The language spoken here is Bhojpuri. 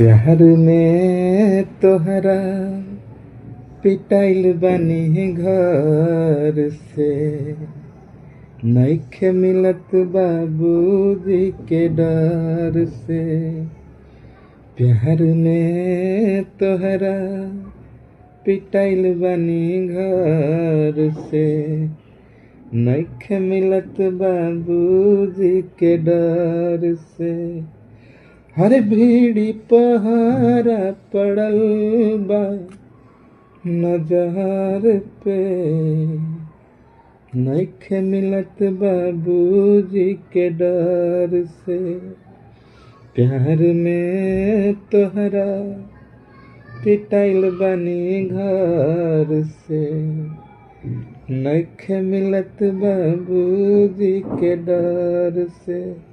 प्यार में तोहरा पिटाइल बानी घर से, नइखे मिलत बाबूजी के डर से। प्यार में तोहरा पिटाइल बानी घर से, नइखे मिलत बाबूजी के डर से। हर भीड़ी पहारा पड़ल बा नजर पे, नइखे मिलत बाबूजी के डर से। प्यार में तोहरा पिटाइल बानी घर से, नइखे मिलत बाबूजी के डर से।